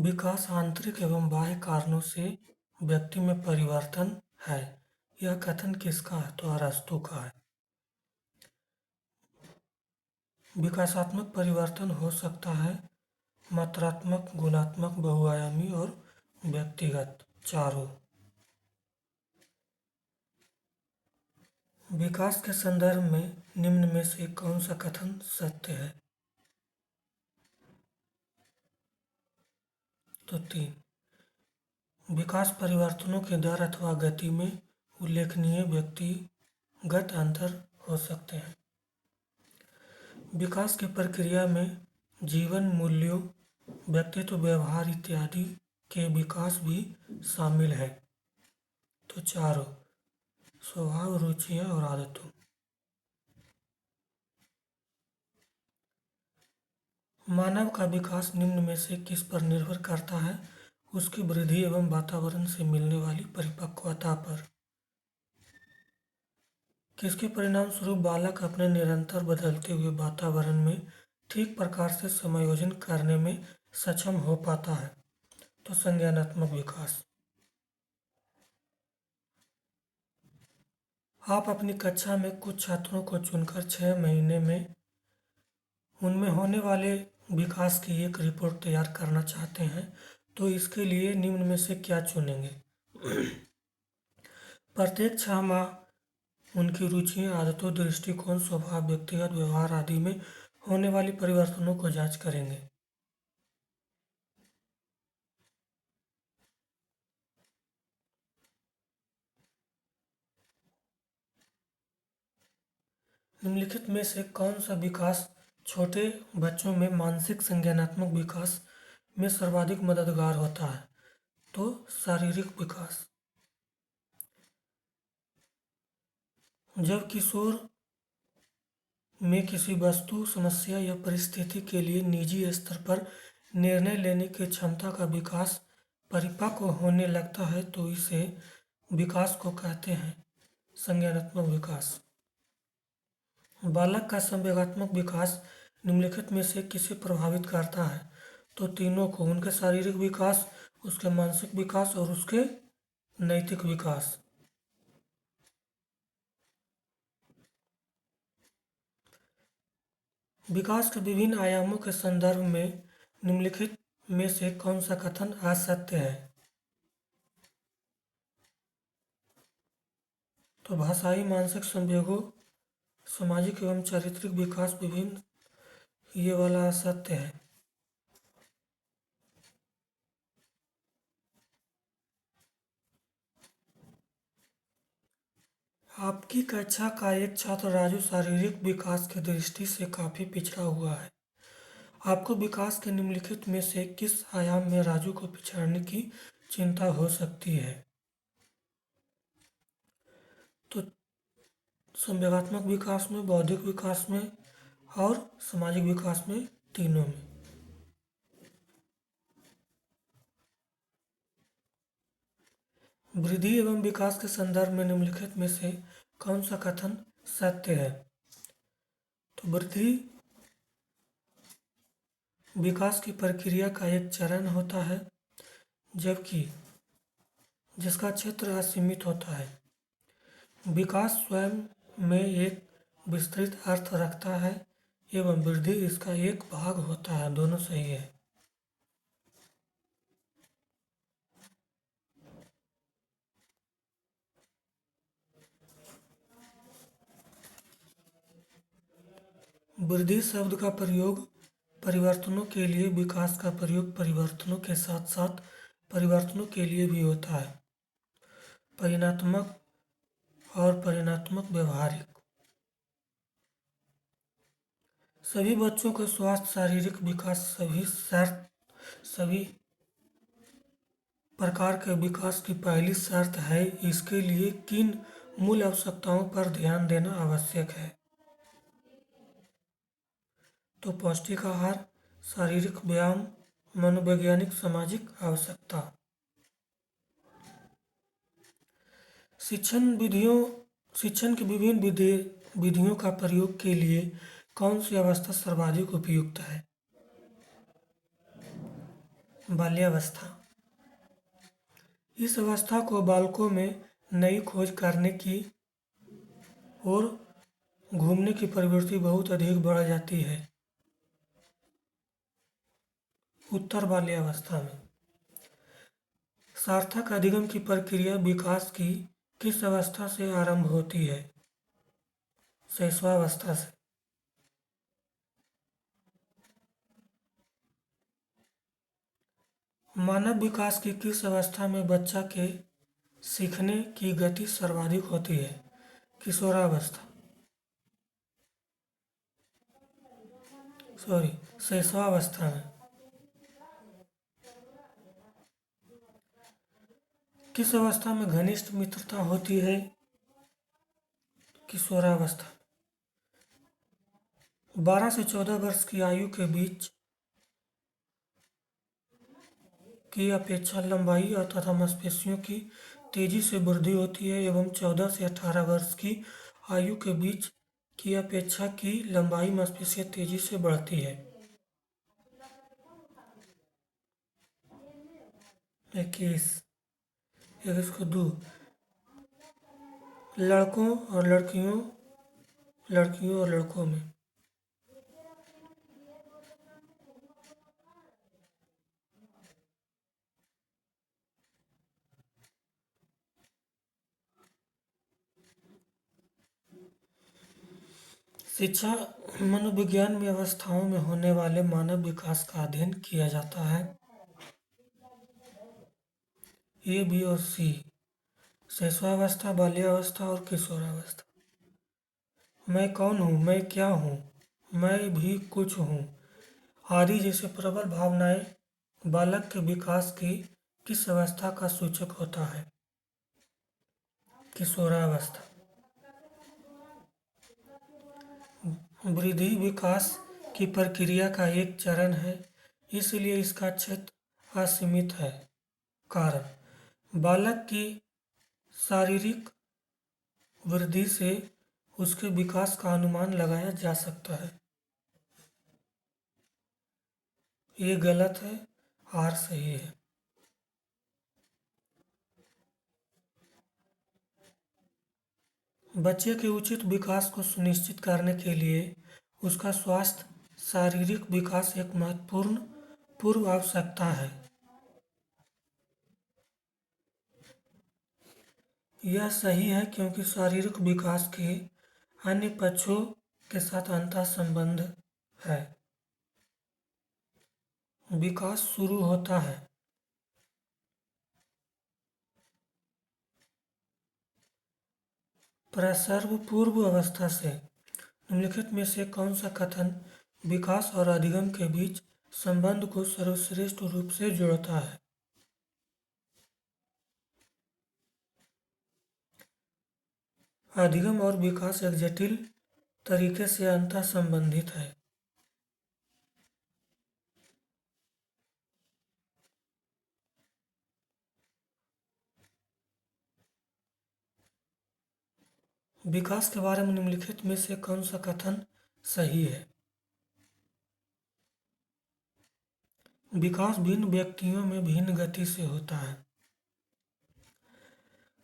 विकास आंतरिक एवं बाह्य कारणों से व्यक्ति में परिवर्तन है। यह कथन किसका है? तो अरस्तू का है। विकासात्मक परिवर्तन हो सकता है मात्रात्मक, गुणात्मक, बहुआयामी और व्यक्तिगत, चारों। विकास के संदर्भ में निम्न में से कौन सा कथन सत्य है? तो 3। विकास परिवर्तनों के दर अथवा गति में उल्लेखनीय व्यक्तिगत अंतर हो सकते हैं। विकास की प्रक्रिया में जीवन मूल्यों, व्यक्तित्व, व्यवहार इत्यादि के विकास भी शामिल है। तो चारों, स्वभाव, रुचियां और आदतों। मानव का विकास निम्न में से किस पर निर्भर करता है? उसकी वृद्धि एवं वातावरण से मिलने वाली परिपक्वता पर। किसके परिणाम स्वरूप बालक अपने निरंतर बदलते हुए वातावरण में ठीक प्रकार से समायोजन करने में सक्षम हो पाता है? तो संज्ञानात्मक विकास। आप अपनी कक्षा में कुछ छात्रों को चुनकर 6 महीने में उनमें होने वाले विकास की एक रिपोर्ट तैयार करना चाहते हैं, तो इसके लिए निम्न में से क्या चुनेंगे? प्रत्येक 6 माह उनकी रुचियां, आदतों, दृष्टिकोण, स्वभाव, व्यक्तिगत व्यवहार आदि में होने वाली परिवर्तनों को जांच करेंगे। निम्नलिखित में से कौन सा विकास छोटे बच्चों में मानसिक संज्ञानात्मक विकास में सर्वाधिक मददगार होता है? तो शारीरिक विकास। जब किशोर में किसी वस्तु, समस्या या परिस्थिति के लिए निजी स्तर पर निर्णय लेने की क्षमता का विकास परिपक्व होने लगता है, तो इसे विकास को कहते हैं संज्ञानात्मक विकास। बालक का संवेगात्मक विकास निम्नलिखित में से किसे प्रभावित करता है? तो तीनों को, उनके शारीरिक विकास, उसके मानसिक विकास और उसके नैतिक विकास। विकास के विभिन्न आयामों के संदर्भ में निम्नलिखित में से कौन सा कथन असत्य है? तो भाषाई, मानसिक संवेगों, सामाजिक एवं चारित्रिक विकास विभिन्न, ये वाला असत्य है। आपकी कक्षा का एक छात्र राजू शारीरिक विकास की दृष्टि से काफी पिछड़ा हुआ है। आपको विकास के निम्नलिखित में से किस आयाम में राजू को पिछड़ने की चिंता हो सकती है? तो संवेगात्मक विकास में, बौद्धिक विकास में और सामाजिक विकास में, तीनों में। वृद्धि एवं विकास के संदर्भ में निम्नलिखित में से कौन सा कथन सत्य है? तो वृद्धि विकास की प्रक्रिया का एक चरण होता है, जबकि जिसका क्षेत्र असीमित होता है। विकास स्वयं में एक विस्तृत अर्थ रखता है एवं वृद्धि इसका एक भाग होता है। दोनों सही है। वृद्धि शब्द का प्रयोग परिवर्तनों के लिए, विकास का प्रयोग परिवर्तनों के साथ साथ परिवर्तनों के लिए भी होता है। परिणात्मक और परिणात्मक व्यवहारिक। सभी बच्चों का स्वास्थ्य, शारीरिक विकास, सभी प्रकार के विकास की पहली शर्त है। इसके लिए किन मूल आवश्यकताओं पर ध्यान देना आवश्यक है? तो पौष्टिक आहार, शारीरिक व्यायाम, मनोवैज्ञानिक, सामाजिक आवश्यकता। शिक्षण की विभिन्न विधियों का प्रयोग के लिए कौन सी अवस्था सर्वाधिक उपयुक्त है? बाल्यावस्था। इस अवस्था को बालकों में नई खोज करने की और घूमने की प्रवृत्ति बहुत अधिक बढ़ जाती है। उत्तर बाल्यावस्था में सार्थक अधिगम की प्रक्रिया विकास की किस अवस्था से आरंभ होती है? शैशवावस्था से। मानव विकास की किस अवस्था में बच्चा के सीखने की गति सर्वाधिक होती है? किशोरावस्था, शैशवावस्था में। किस अवस्था में घनिष्ठ मित्रता होती है? किशोरावस्था। 12 से 14 वर्ष की आयु के बीच की अपेक्षा लंबाई तथा मांसपेशियों की तेजी से वृद्धि होती है एवं 14 से 18 वर्ष की आयु के बीच की अपेक्षा की लंबाई मांसपेशियां तेजी से बढ़ती है। 21 को 2 लड़कों और लड़कियों और लड़कों में। शिक्षा मनोविज्ञान में अवस्थाओं में होने वाले मानव विकास का अध्ययन किया जाता है। ए, बी और सी। शैशवावस्था, बाल्यावस्था और किशोरावस्था। मैं कौन हूँ, मैं क्या हूँ, मैं भी कुछ हूँ आदि जैसे प्रबल भावनाएं बालक के विकास की किस अवस्था का सूचक होता है? किशोरावस्था। वृद्धि विकास की प्रक्रिया का एक चरण है, इसलिए इसका क्षेत्र असीमित है। कारण बालक की शारीरिक वृद्धि से उसके विकास का अनुमान लगाया जा सकता है। ये गलत है, आर सही है। बच्चे के उचित विकास को सुनिश्चित करने के लिए उसका स्वास्थ्य शारीरिक विकास एक महत्वपूर्ण पूर्व आवश्यकता है। यह सही है क्योंकि शारीरिक विकास के अन्य पक्षों के साथ अंतः संबंध है। विकास शुरू होता है प्रसव पूर्व अवस्था से। निम्नलिखित में से कौन सा कथन विकास और अधिगम के बीच संबंध को सर्वश्रेष्ठ रूप से जोड़ता है? अधिगम और विकास एक जटिल तरीके से अंतः संबंधित है। विकास के बारे में निम्नलिखित में से कौन सा कथन सही है? विकास भिन्न व्यक्तियों में भिन्न गति से होता है।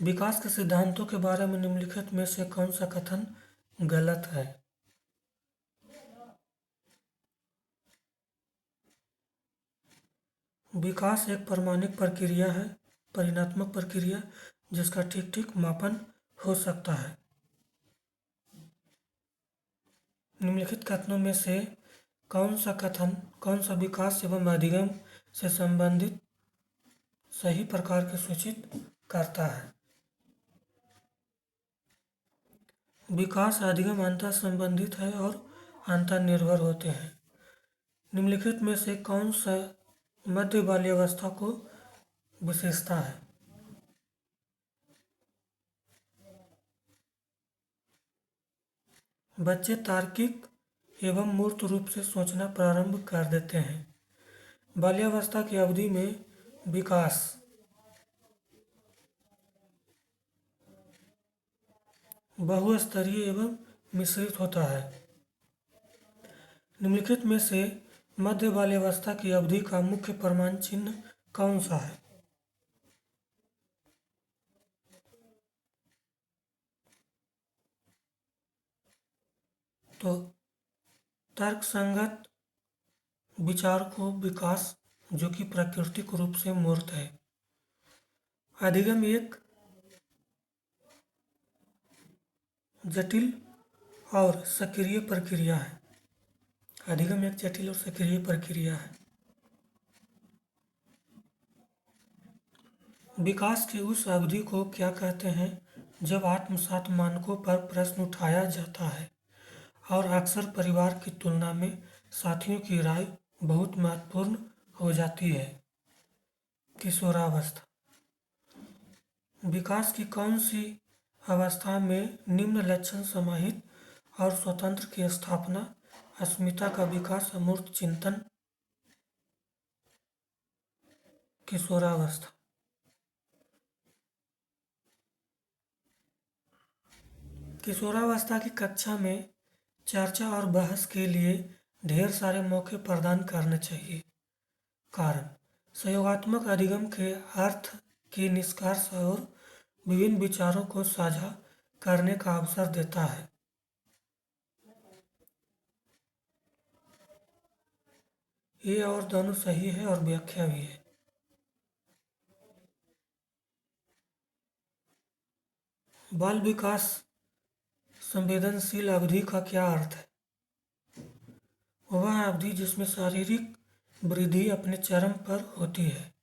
विकास के सिद्धांतों के बारे में निम्नलिखित में से कौन सा कथन गलत है? विकास एक प्रामाणिक प्रक्रिया है, परिणात्मक प्रक्रिया जिसका ठीक ठीक मापन हो सकता है। निम्नलिखित कथनों में से कौन सा विकास एवं अधिगम से संबंधित सही प्रकार के सूचित करता है? विकास अधिगम अंतर संबंधित है और अंतर निर्भर होते हैं। निम्नलिखित में से कौन सा मध्य बाल्यावस्था को विशेषता है? बच्चे तार्किक एवं मूर्त रूप से सोचना प्रारंभ कर देते हैं। बाल्यावस्था की अवधि में विकास बहुस्तरीय एवं मिश्रित होता है। निम्नलिखित में से मध्य बाल्यावस्था की अवधि का मुख्य प्रमाण चिन्ह कौन सा है? तो तर्कसंगत विचार को विकास, जो कि प्राकृतिक रूप से मूर्त है। अधिगम एक जटिल और सक्रिय प्रक्रिया है। अधिगम एक जटिल और सक्रिय प्रक्रिया है। विकास की उस अवधि को क्या कहते हैं जब आत्मसात मानकों पर प्रश्न उठाया जाता है और अक्सर परिवार की तुलना में साथियों की राय बहुत महत्वपूर्ण हो जाती है? किशोरावस्था। विकास की कौन सी अवस्था में निम्न लक्षण समाहित और स्वतंत्र की स्थापना, अस्मिता का विकास, अमूर्त चिंतन? किशोरावस्था। किशोरावस्था की कक्षा में चर्चा और बहस के लिए ढेर सारे मौके प्रदान करने चाहिए। कारण सहयोगात्मक अधिगम के अर्थ के निष्कर्ष और विभिन्न विचारों को साझा करने का अवसर देता है। ये और दोनों सही है और व्याख्या भी है। बाल विकास संवेदनशील अवधि का क्या अर्थ है? वह अवधि जिसमें शारीरिक वृद्धि अपने चरम पर होती है।